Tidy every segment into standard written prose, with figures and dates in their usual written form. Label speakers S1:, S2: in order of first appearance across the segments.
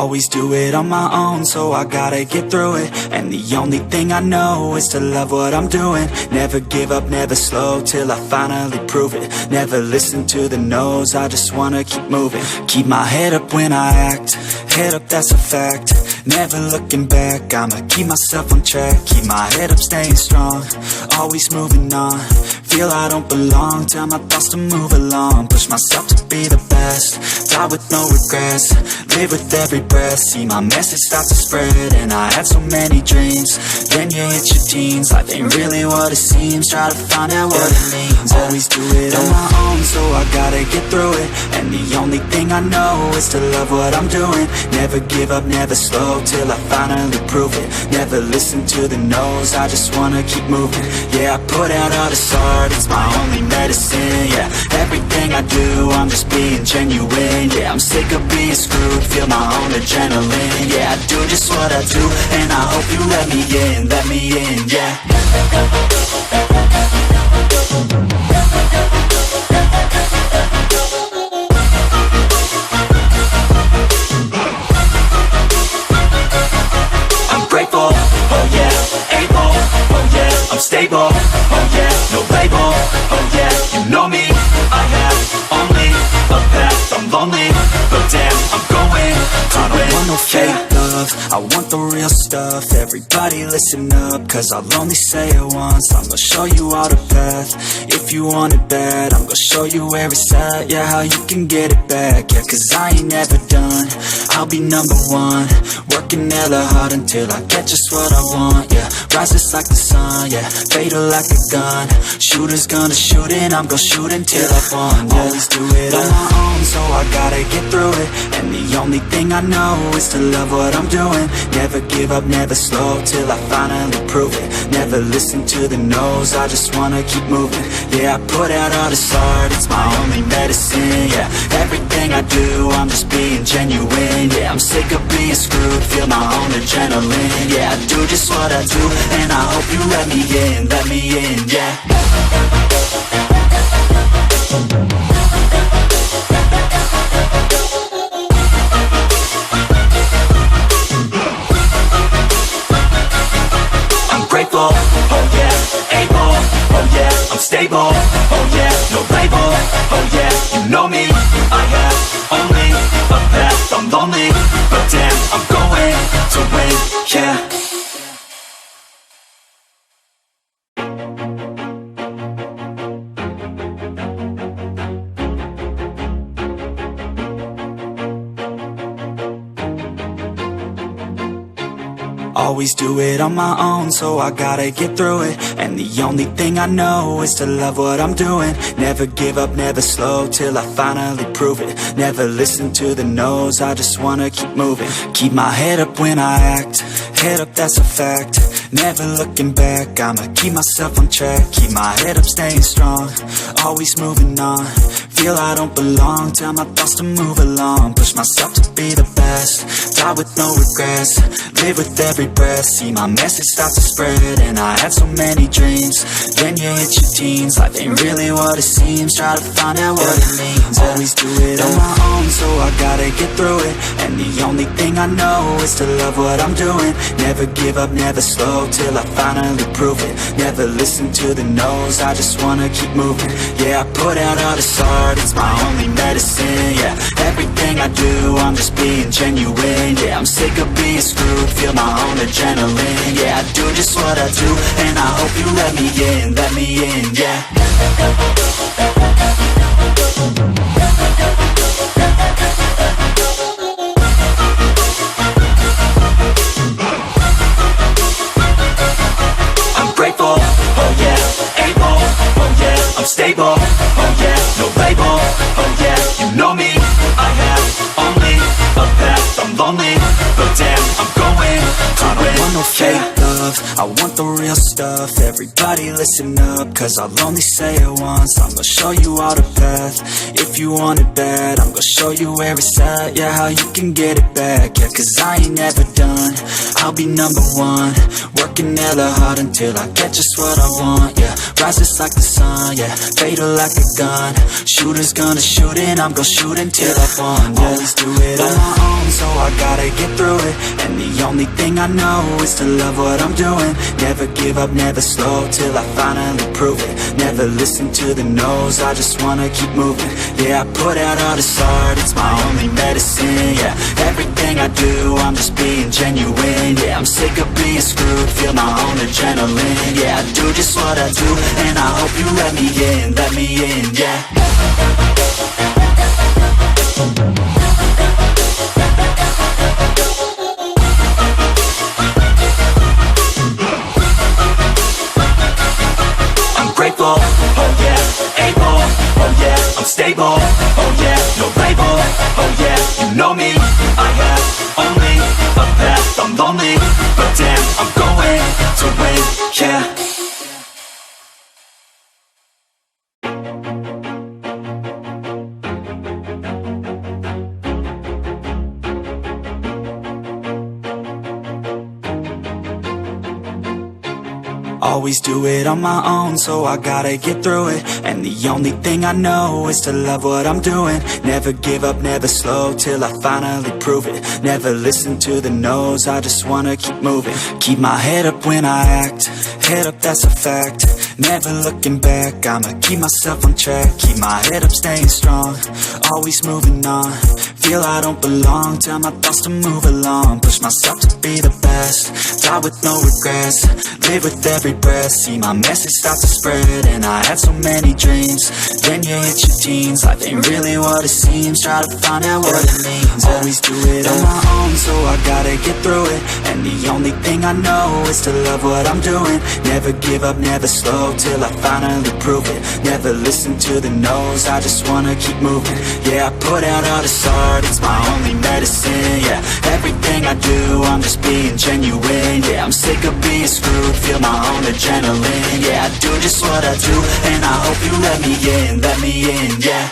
S1: Always do it on my own, so I gotta get through it. And the only thing I know is to love what I'm doing. Never give up, never slow, till I finally prove it. Never listen to the no's, I just wanna keep moving. Keep my head up when I act, head up, that's a fact. Never looking back, I'ma keep myself on track. Keep my head up, staying strong, always moving on. Feel I don't belong, tell my thoughts to move along. Push myself to be the best, die with no regrets. Live with every breath, see my message start to spread. And I had so many dreams, then you hit your teens. Life ain't really what it seems, try to find out what it means. Always do it on my own, so I gotta get through it. And the only thing I know is to love what I'm doing. Never give up, never slow, till I finally prove it. Never listen to the no's, I just wanna keep moving. Yeah, I put out all this art, it's my only medicine. Yeah, everything I do, I'm just being genuine. Yeah, I'm sick of being screwed, feel my own adrenaline. Yeah, I do just what I do, and I hope you let me in, yeah. I'm grateful, oh yeah, able, oh yeah, I'm stable, oh yeah, no label, oh yeah, you know me, I have only a path, I'm lonely, but damn, I'm going to I don't want no fake love, I want the real stuff. Everybody listen up, cause I'll only say it once. I'm gonna show you all the path, if you want it bad. I'm gonna show you where it's at, yeah, how you can get it back. Yeah, cause I ain't never done, I'll be number one. Working hella hard until I get just what I want, yeah. Rises like the sun, yeah, fatal like a gun. Shooter's gonna shoot and I'm gonna shoot until I won, yeah. Always do it on my own, so I gotta get through it. And the only thing I know is to love what I'm doing. Never give up, never slow, till I finally prove it. Never listen to the no's, I just wanna keep moving. Yeah, I put out all this art, it's my only medicine. Yeah, everything I do, I'm just being genuine. Yeah, I'm sick of being screwed, feel my own adrenaline. Yeah, I do just what I do, and I hope you let me in, yeah. Grateful, oh yeah, able, oh yeah, I'm stable, oh yeah, no label, oh yeah, you know me, I have only a path, I'm lonely, but damn, I'm going to win, yeah. Always do it on my own, so I gotta get through it. And the only thing I know is to love what I'm doing. Never give up, never slow, till I finally prove it. Never listen to the no's, I just wanna keep moving. Keep my head up when I act, head up, that's a fact. Never looking back, I'ma keep myself on track. Keep my head up, staying strong, always moving on. Feel I don't belong, tell my thoughts to move along. Push myself to be the best, die with no regrets. Live with every breath, see my message start to spread. And I had so many dreams, then you hit your teens. Life ain't really what it seems, try to find out what it means. Always do it on my own, so I gotta get through it. And the only thing I know is to love what I'm doing. Never give up, never slow, till I finally prove it. Never listen to the no's, I just wanna keep moving. Yeah, I put out all this art, it's my only medicine. Yeah, everything I do, I'm just being genuine. Yeah, I'm sick of being screwed, feel my own adrenaline. Yeah, I do just what I do, and I hope you let me in, yeah. I'm grateful, oh yeah, able, oh yeah, I'm stable, oh yeah, no label, oh yeah, you know me, I have only a path, I'm lonely, but damn, I'm going to win. I don't want no fake love, love, I want the real stuff. Everybody listen up, cause I'll only say it once. I'm gonna show you all the path, if you want it bad. I'm gonna show you where it's at, yeah, how you can get it back. Yeah, cause I ain't never done, I'll be number one. Working hella hard until I get just what I want, yeah. Rises like the sun, yeah, fatal like a gun. Shooters gonna shoot and I'm gonna shoot until I won, yeah. Always do it on my own, so I gotta get through it. And the only thing I know is to love what I'm doing. Never give up, never slow, till I finally prove it. Never listen to the no's, I just wanna keep moving. Yeah, I put out all this art, it's my only medicine, yeah. Everything I do, I'm just being genuine, yeah. I'm sick of being screwed, feel my own adrenaline, yeah. I do just what I do, and I hope you let me in, yeah. Grateful, oh yeah, able, oh yeah, I'm stable, oh yeah, no label, oh yeah, you know me, I have only a path, I'm lonely, but damn, I'm going to win, yeah. Always do it on my own, so I gotta get through it. And the only thing I know is to love what I'm doing. Never give up, never slow, till I finally prove it. Never listen to the no's, I just wanna keep moving. Keep my head up when I act, head up, that's a fact. Never looking back, I'ma keep myself on track. Keep my head up, staying strong, always moving on. Feel I don't belong, tell my thoughts to move along. Push myself to be the best, die with no regrets. Live with every breath, see my message start to spread. And I had so many dreams, then you hit your teens. Life ain't really what it seems, try to find out what it means. Always do it on my own, so I gotta get through it. And the only thing I know is to love what I'm doing. Never give up, never slow, till I finally prove it. Never listen to the no's, I just wanna keep moving. Yeah, I put out all this art, it's my only medicine, yeah. Everything I do, I'm just being genuine, yeah. I'm sick of being screwed, feel my own adrenaline, yeah. I do just what I do, and I hope you let me in, yeah.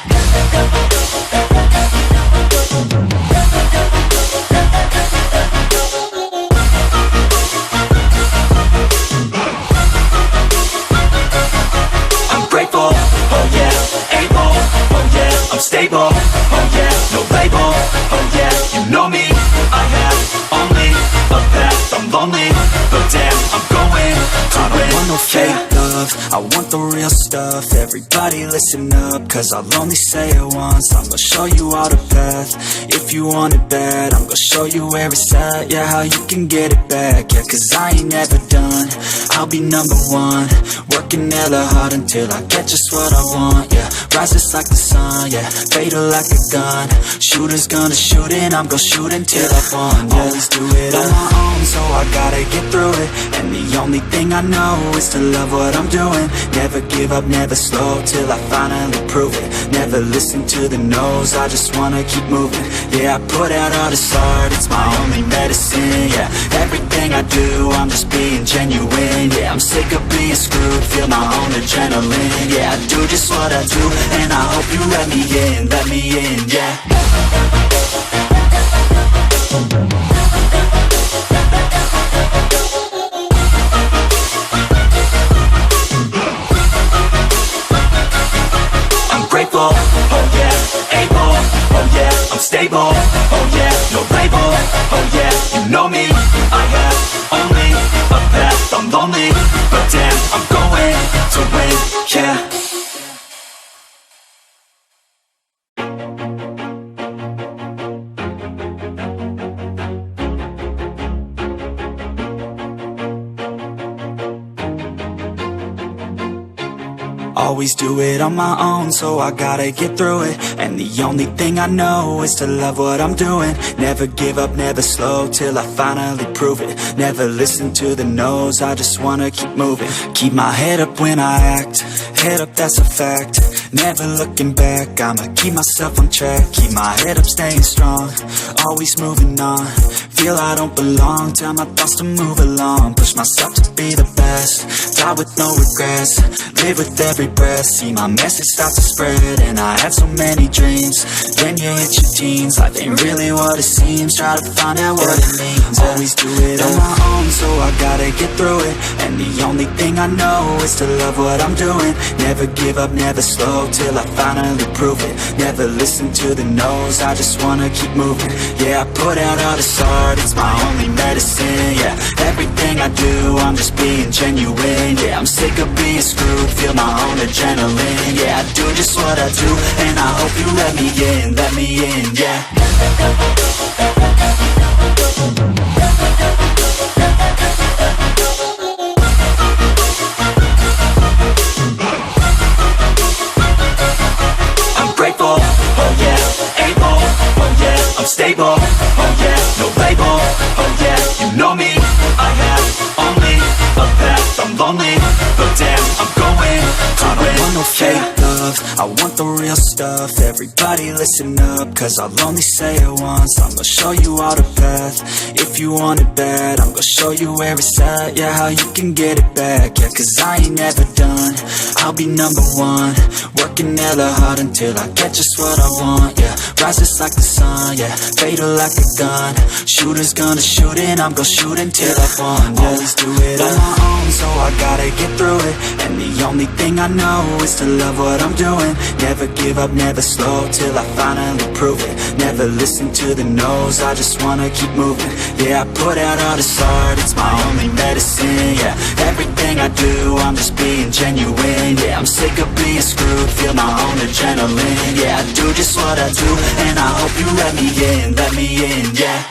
S1: I'm grateful, oh yeah, able, oh yeah, I'm stable, oh yeah, no label, oh yeah, you know me, I have only a path, I'm lonely, but damn, I'm going to win. I don't want no fake love, I want the real stuff. Everybody listen up, cause I'll only say it once. I'm gonna show you all the path, if you want it bad. I'm gonna show you where it's at, yeah, how you can get it back. Yeah, cause I ain't never done, I'll be number one. Working hella hard until I get just what I want, yeah. Rises like the sun, yeah, fatal like a gun. Shooters gonna shoot and I'm gonna shoot until I won, yeah. Always do it on my own, so I gotta get through it. And the only thing I know is to love what I'm doing. Never give up, never slow, till I finally prove it. Never listen to the no's, I just wanna keep moving. Yeah, I put out all this art, it's my only medicine, yeah. Everything I do, I'm just being genuine, yeah. I'm sick of being screwed, feel my own adrenaline, yeah. I do just what I do, and I hope you let me in, yeah. I'm grateful, oh yeah, able, oh yeah, I'm stable, oh yeah, no label, oh yeah, you know me, I have only a path, I'm lonely, but damn, I'm going to win, yeah. Always do it on my own, so I gotta get through it. And the only thing I know is to love what I'm doing. Never give up, never slow, till I finally prove it. Never listen to the no's, I just wanna keep moving. Keep my head up when I act, head up, that's a fact. Never looking back, I'ma keep myself on track. Keep my head up, staying strong, always moving on. Feel I don't belong, tell my thoughts to move along. Push myself to be the best, die with no regrets. Live with every breath, see my message start to spread. And I had so many dreams, then you hit your teens. Life ain't really what it seems, try to find out what it means. Always do it on my own, so I gotta get through it. And the only thing I know is to love what I'm doing. Never give up, never slow, till I finally prove it. Never listen to the no's, I just wanna keep moving. Yeah, I put out all this art, it's my only medicine. Yeah, everything I do, I'm just being genuine. Yeah, I'm sick of being screwed, feel my own adrenaline. Yeah, I do just what I do, and I hope you let me in, yeah. I'm grateful, oh yeah, able, oh yeah, I'm stable, oh yeah, no label, oh yeah, you know me, I have only a path, I'm lonely, but damn, I'm going to win. I don't want no fake love, I want the real stuff. Everybody listen up, cause I'll only say it once. I'm gonna show you all the path, if you want it bad. I'm gonna show you where it's at, yeah, how you can get it back. Yeah, cause I ain't never done, I'll be number one. Working hella hard until I get just what I want, yeah. Rises like the sun, yeah, fatal like a gun. Shooters gonna shoot and I'm gonna shoot until I won, yeah. Always do it on my own, so I gotta get through it. And the only thing I know is to love what I'm doing. Never give up, never slow, till I finally prove it. Never listen to the no's, I just wanna keep moving. Yeah, I put out all this art, it's my only medicine. Yeah, everything I do, I'm just being genuine. Yeah, I'm sick of being screwed, feel my own adrenaline. Yeah, I do just what I do, and I hope you let me in, yeah.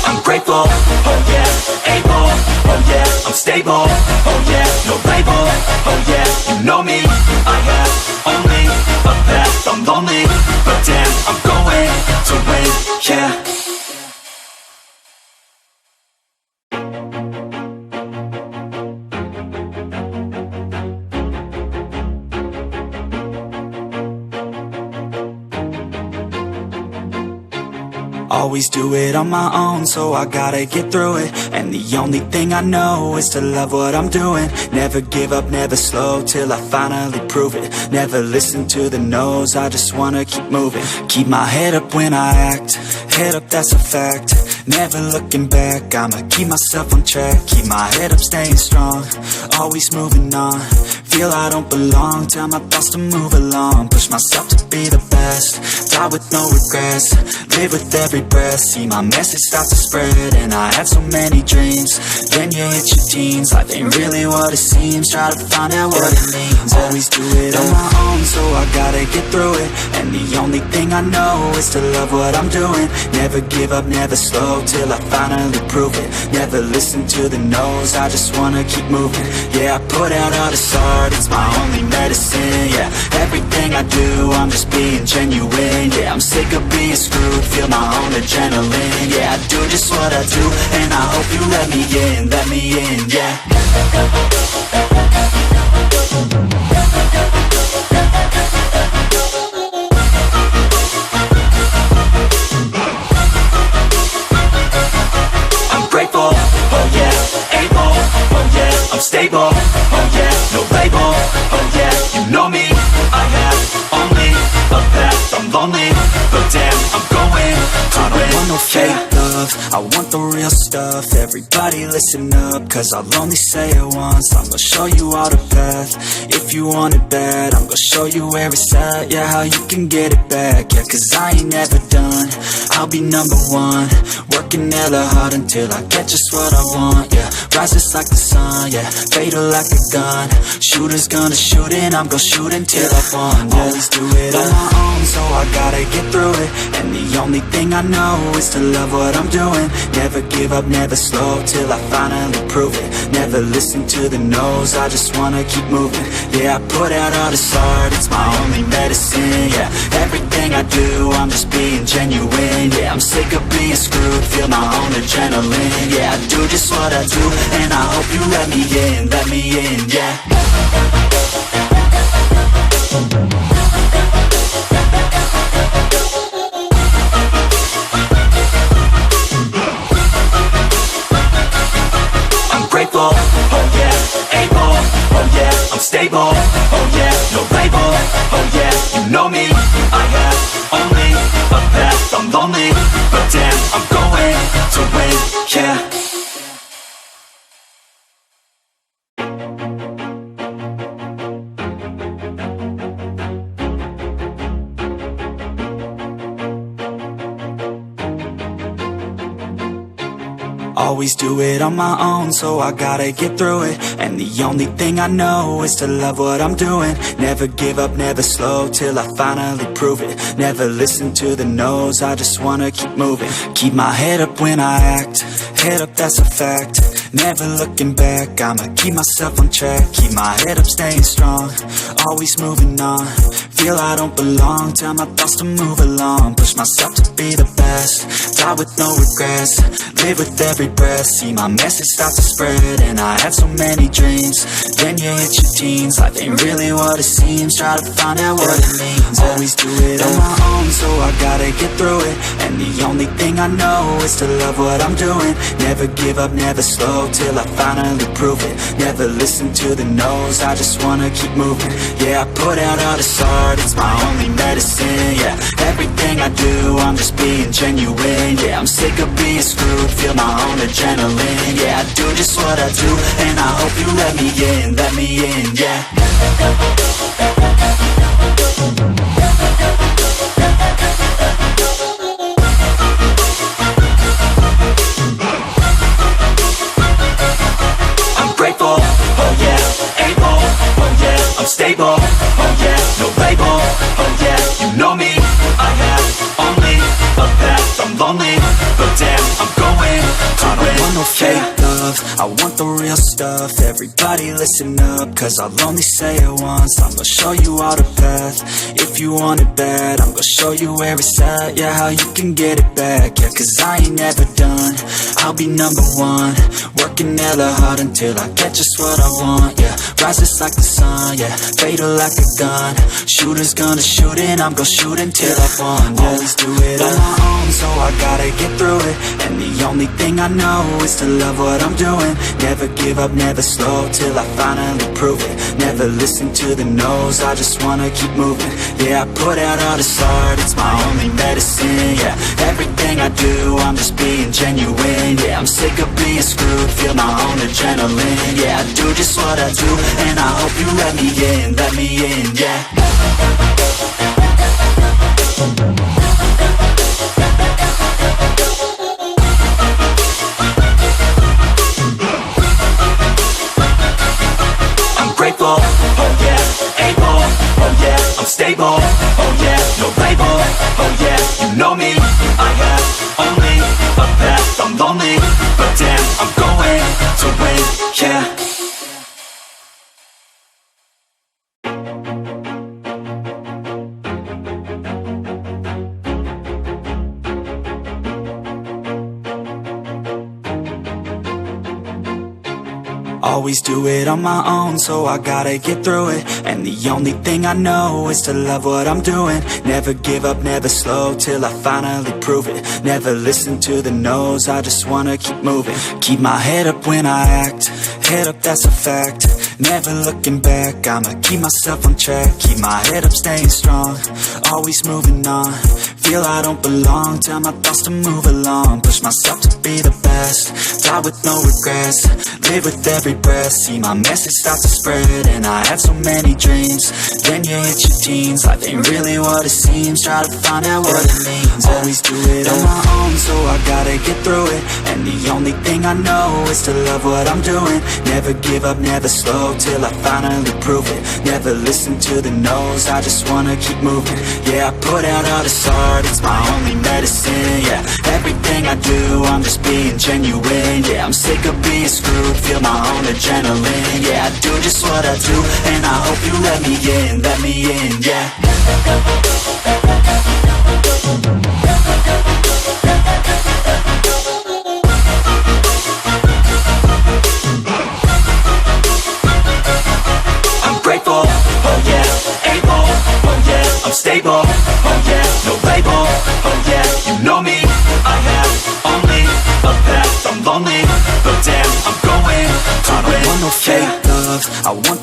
S1: I'm grateful, oh yeah, able, oh yeah, I'm stable, oh yeah, no label, oh yeah, you know me, I have only a path, I'm lonely, but damn, I'm going to win, yeah. Always do it on my own, so I gotta get through it. And the only thing I know is to love what I'm doing. Never give up, never slow, till I finally prove it. Never listen to the no's, I just wanna keep moving. Keep my head up when I act, head up, that's a fact. Never looking back, I'ma keep myself on track. Keep my head up, staying strong, always moving on. Feel I don't belong, tell my thoughts to move along. Push myself to be the best, die with no regrets. Live with every breath, see my message start to spread. And I had so many dreams, then you hit your teens. Life ain't really what it seems, try to find out what it means. Always do it on my own, so I gotta get through it. And the only thing I know is to love what I'm doing. Never give up, never slow, till I finally prove it. Never listen to the no's, I just wanna keep moving. Yeah, I put out all this art, it's my only medicine. Yeah, everything I do, I'm just being genuine. Yeah, I'm sick of being screwed, feel my own adrenaline. Yeah, I do just what I do, and I hope you let me in, yeah. I'm grateful, oh yeah, able, oh yeah, I'm stable, oh yeah, no label, oh yeah, you know me, I have only a path, I'm lonely, but damn, I'm going to win. I don't want no fake love, I want the real stuff. Everybody listen up, cause I'll only say it once. I'm gonna show you all the path, if you want it bad. I'm gonna show you where it's at, yeah, how you can get it back. Yeah, cause I ain't never done, I'll be number one. Working hella hard until I get just what I want, yeah. Rises like the sun, yeah, fatal like a gun. Shooters gonna shoot and I'm gonna shoot until I won, yeah. Always do it on my own, so I gotta get through it. And the only thing I know is to love what I'm doing. Never give up, never slow, till I finally prove it. Never listen to the no's, I just wanna keep moving. Yeah, I put out all this art, it's my only medicine. Yeah, everything I do, I'm just being genuine. win. Yeah, I'm sick of being screwed, feel my own adrenaline. Yeah, I do just what I do, and I hope you let me in, yeah. Grateful, oh yeah, able, oh yeah, I'm stable, oh yeah, no label, oh yeah, you know me, I have only a path, I'm lonely, but damn, I'm going to win, yeah. Always do it on my own, so I gotta get through it. And the only thing I know is to love what I'm doing. Never give up, never slow, till I finally prove it. Never listen to the no's, I just wanna keep moving. Keep my head up when I act, head up, that's a fact. Never looking back, I'ma keep myself on track. Keep my head up, staying strong, always moving on. Feel I don't belong, tell my thoughts to move along. Push myself to be the best, die with no regrets. Live with every breath, see my message start to spread. And I had so many dreams, then you hit your teens. Life ain't really what it seems, try to find out what it means. Always do it on my own, so I gotta get through it. And the only thing I know is to love what I'm doing. Never give up, never slow, till I finally prove it. Never listen to the no's, I just wanna keep moving. Yeah, I put out all this art, it's my only medicine. Yeah, everything I do, I'm just being genuine. Yeah, I'm sick of being screwed, feel my own adrenaline. Yeah, I do just what I do, and I hope you let me in, yeah. I'm grateful, oh yeah, able, oh yeah, I'm stable, oh yeah, no label, oh yeah, you know me, I have only a path, I'm lonely, but damn, I'm going to win. I don't want no fake love, I want the real stuff. Everybody listen up, cause I'll only say it once. I'm gonna show you all the path, if you want it bad. I'm gonna show you where it's at, yeah, how you can get it back. Yeah, cause I ain't never done, I'll be number one. Working hella hard until I get just what I want, yeah. Rises like the sun, yeah, fatal like a gun. Shooter's gonna shoot and I'm gonna shoot until I won, yeah. Always do it on my own, so I gotta get through it. And the only thing I know is to love what I'm doing. Never give up, never slow, till I finally prove it. Never listen to the no's, I just wanna keep moving. Yeah, I put out all this art, it's my only medicine. Yeah, everything I do, I'm just being genuine. Yeah, I'm sick of being screwed, feel my own adrenaline. Yeah, I do just what I do, and I hope you let me in, yeah. Grateful, oh yeah, able, oh yeah, I'm stable, oh yeah, no label, oh yeah, you know me, I have only a path, I'm lonely, but damn, I'm going to win, yeah. Always do it on my own, so I gotta get through it. And the only thing I know is to love what I'm doing. Never give up, never slow, till I finally prove it. Never listen to the no's, I just wanna keep moving. Keep my head up when I act, head up, that's a fact. Never looking back, I'ma keep myself on track. Keep my head up, staying strong, always moving on. Feel I don't belong, tell my thoughts to move along. Push myself to be the best, die with no regrets. Live with every breath, see my message start to spread. And I had so many dreams, then you hit your teens. Life ain't really what it seems, try to find out what it means. Always do it on my own, so I gotta get through it. And the only thing I know is to love what I'm doing. Never give up, never slow, till I finally prove it. Never listen to the no's, I just wanna keep moving. Yeah, I put out all this art, it's my only medicine. Yeah, everything I do, I'm just being genuine. Yeah, I'm sick of being screwed, feel my own adrenaline. Yeah, I do just what I do, and I hope you let me in, yeah.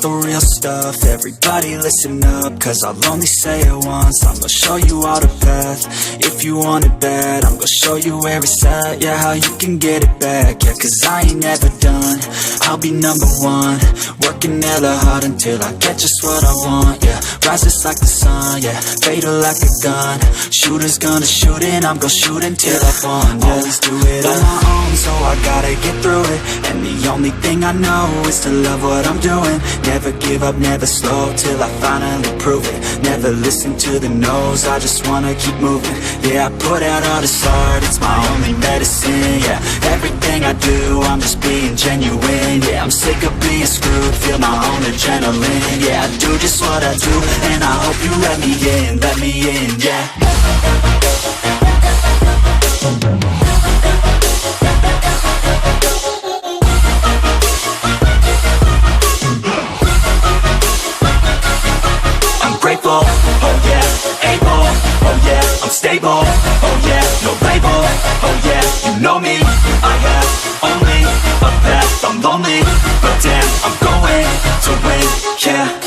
S1: the real stuff, everybody listen up, cause I'll only say it once. I'm gonna show you all the path, if you want it bad. I'm gonna show you where it's at, yeah, how you can get it back. Yeah, cause I ain't never done, I'll be number one. Working hella hard until I get just what I want, yeah. Rises like the sun, yeah, fatal like a gun. Shooters gonna shoot and I'm gonna shoot until I won, yeah. Always do it on my own, so I gotta get through it. And the only thing I know is to love what I'm doing. Never give up, never slow, till I finally prove it. Never listen to the no's, I just wanna keep moving. Yeah, I put out all this art, it's my only medicine, yeah. Everything I do, I'm just being genuine, yeah. I'm sick of being screwed, feel my own adrenaline, yeah. I do just what I do, and I hope you let me in, yeah. Grateful, oh yeah, able, oh yeah, I'm stable, oh yeah, no label, oh yeah, you know me, I have only a path, I'm lonely, but damn, I'm going to win, yeah.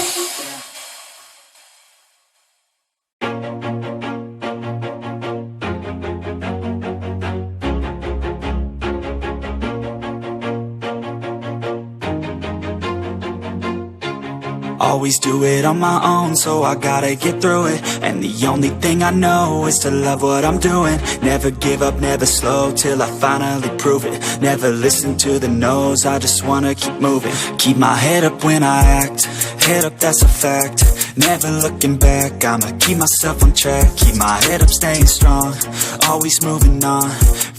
S1: Always do it on my own, so I gotta get through it. And the only thing I know is to love what I'm doing. Never give up, never slow, till I finally prove it. Never listen to the no's, I just wanna keep moving. Keep my head up when I act, head up, that's a fact. Never looking back, I'ma keep myself on track. Keep my head up, staying strong, always moving on.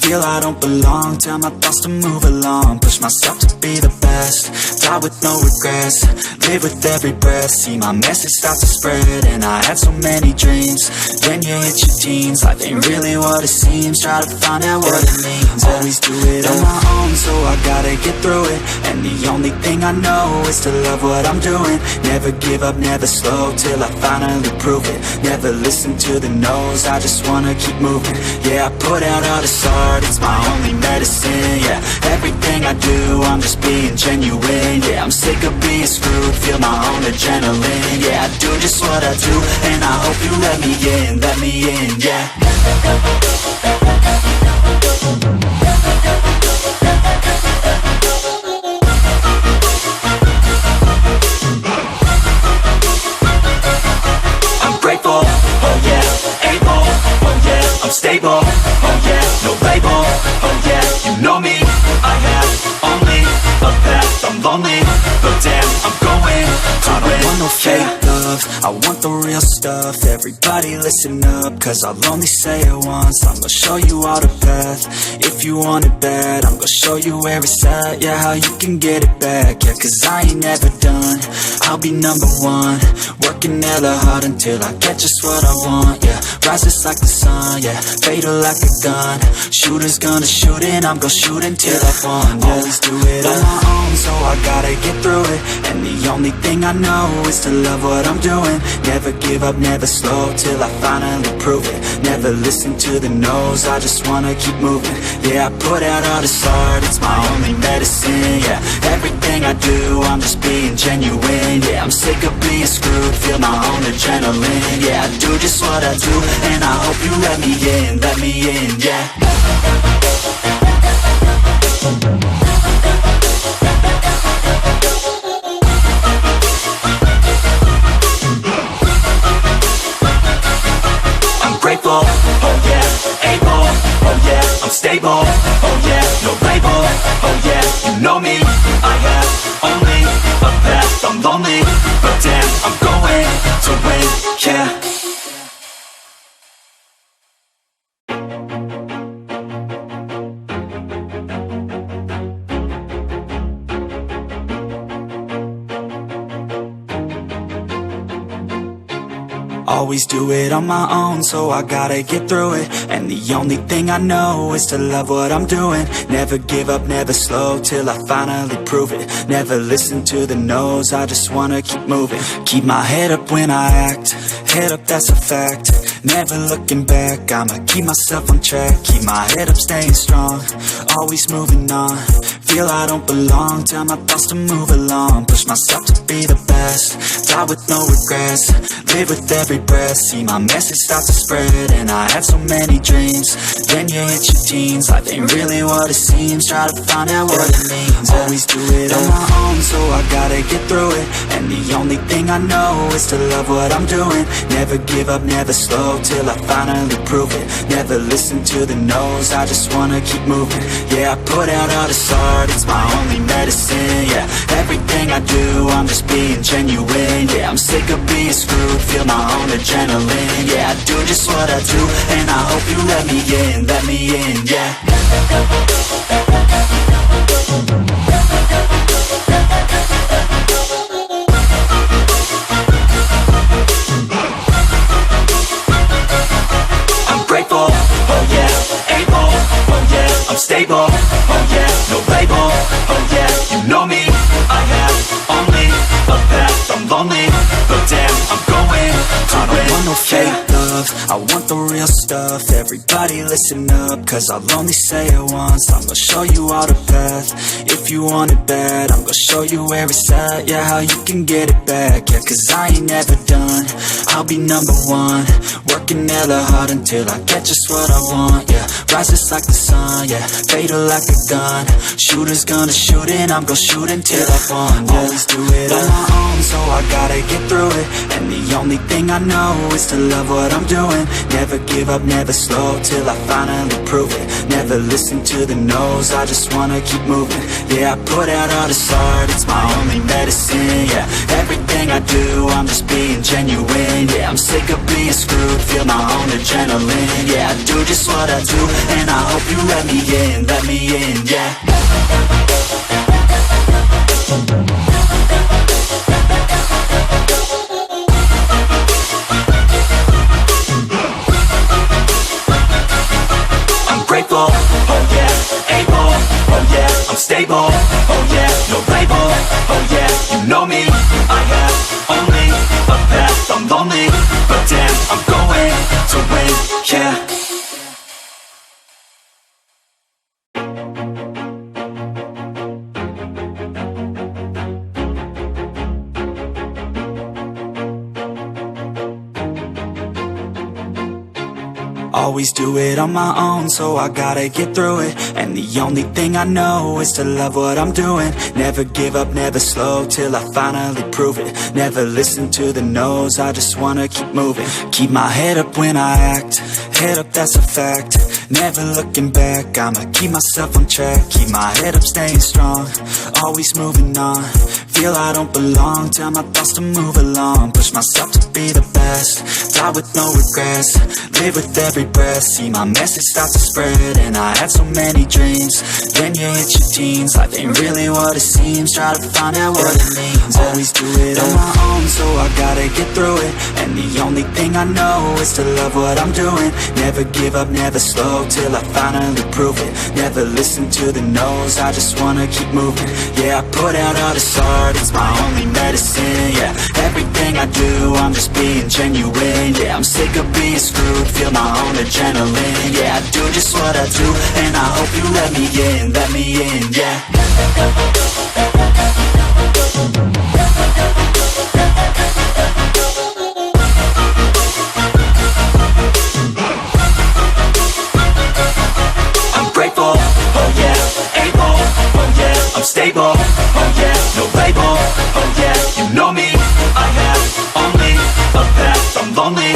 S1: Feel I don't belong, tell my thoughts to move along. Push myself to be the best, die with no regrets. Live with every breath, see my message start to spread. And I had so many dreams, then you hit your teens. Life ain't really what it seems, try to find out what it means. Always do it on my own, so I gotta get through it. And the only thing I know is to love what I'm doing. Never give up, never slow, till I finally prove it. Never listen to the no's, I just wanna keep moving. Yeah, I put out all this art, it's my only medicine, yeah. Everything I do, I'm just being genuine, yeah. I'm sick of being screwed, feel my own adrenaline, yeah. I do just what I do, and I hope you let me in, yeah. Grateful, oh yeah, able, oh yeah, I'm stable, oh yeah, no label, oh yeah, you know me, I have only a path, I'm lonely, but damn, I'm going to win. I don't want no fake love, I want the real stuff. Everybody listen up, cause I'll only say it once. I'm gonna show you all the path, if you want it bad. I'm gonna show you where it's at, yeah, how you can get it back. Yeah, cause I ain't never done, I'll be number one. Working hella hard until I get just what I want, yeah. Rises like the sun, yeah, fatal like a gun. Shooters gonna shoot and I'm gonna shoot until I won, yeah. Always do it on my own, so I gotta get through it. And the only thing I know is to love what I'm doing. Never give up, never slow, till I finally prove it. Never listen to the no's, I just wanna keep moving. Yeah, I put out all this art, it's my only medicine, yeah. Everything I do, I'm just being genuine, yeah. I'm sick of being screwed, feel my own adrenaline, yeah. I do just what I do, and I hope you let me in, yeah. Grateful, oh yeah, able, oh yeah, I'm stable, oh yeah, no label, oh yeah, you know me, I have only a path, I'm lonely, but damn, I'm going to win, yeah. Always do it on my own, so I gotta get through it. And the only thing I know is to love what I'm doing. Never give up, never slow, till I finally prove it. Never listen to the no's, I just wanna keep moving. Keep my head up when I act, head up, that's a fact. Never looking back, I'ma keep myself on track. Keep my head up, staying strong, always moving on. Feel I don't belong, tell my thoughts to move along. Push myself to be the best, die with no regrets. Live with every breath, see my message start to spread. And I had so many dreams, then you hit your teens. Life ain't really what it seems, try to find out what it means. Always do it on my own, so I gotta get through it. And the only thing I know is to love what I'm doing. Never give up, never slow, till I finally prove it. Never listen to the no's, I just wanna keep moving. Yeah, I put out all this art, it's my only medicine. Yeah, everything I do, I'm just being genuine. Yeah, I'm sick of being screwed, feel my own adrenaline. Yeah, I do just what I do, and I hope you let me in, yeah. I'm grateful, oh yeah, able, oh yeah, I'm stable, oh yeah, no label, oh yeah, you know me, I have only a path, I'm lonely, but damn, I'm going to win. I don't want no fake love, I want the real stuff. Everybody listen up, cause I'll only say it once. I'm gonna show you all the path, if you want it bad. I'm gonna show you where it's at, yeah, how you can get it back. Yeah, cause I ain't never done, I'll be number one. Working hella hard until I get just what I want, yeah. Rises like the sun, yeah, fatal like a gun. Shooter's gonna shoot and I'm gonna shoot until I won, yeah. Always do it on my own, so I gotta get through it. And the only thing I know is to love what I'm doing. Never give up, never slow, till I finally prove it. Never listen to the no's, I just wanna keep moving. Yeah, I put out all this art, it's my only medicine. Yeah, everything I do, I'm just being genuine. Yeah, I'm sick of being screwed, feel my own adrenaline. Yeah, I do just what I do, and I hope you let me in, yeah. I'm grateful, oh yeah, able, oh yeah, I'm stable, oh yeah, no label, oh yeah, you know me, I have only a path, I'm lonely, but damn, I'm going to win, yeah. Always do it on my own, so I gotta get through it. And the only thing I know is to love what I'm doing. Never give up, never slow, till I finally prove it. Never listen to the no's, I just wanna keep moving. Keep my head up when I act, head up, that's a fact. Never looking back, I'ma keep myself on track. Keep my head up, staying strong, always moving on. Feel I don't belong, tell my thoughts to move along. Push myself to be the best, die with no regrets. Live with every breath, see my message start to spread. And I had so many dreams, then you hit your teens. Life ain't really what it seems, try to find out what it means. Always do it on my own, so I gotta get through it. And the only thing I know is to love what I'm doing. Never give up, never slow, till I finally prove it. Never listen to the no's, I just wanna keep moving. Yeah, I put out all this art, it's my only medicine. Yeah, everything I do, I'm just being genuine. Yeah, I'm sick of being screwed, feel my own adrenaline. Yeah, I do just what I do, and I hope you let me in, yeah. I'm grateful, oh yeah, able, oh yeah, I'm stable, oh yeah, no label, oh yeah, you know me, I have only a path, I'm lonely,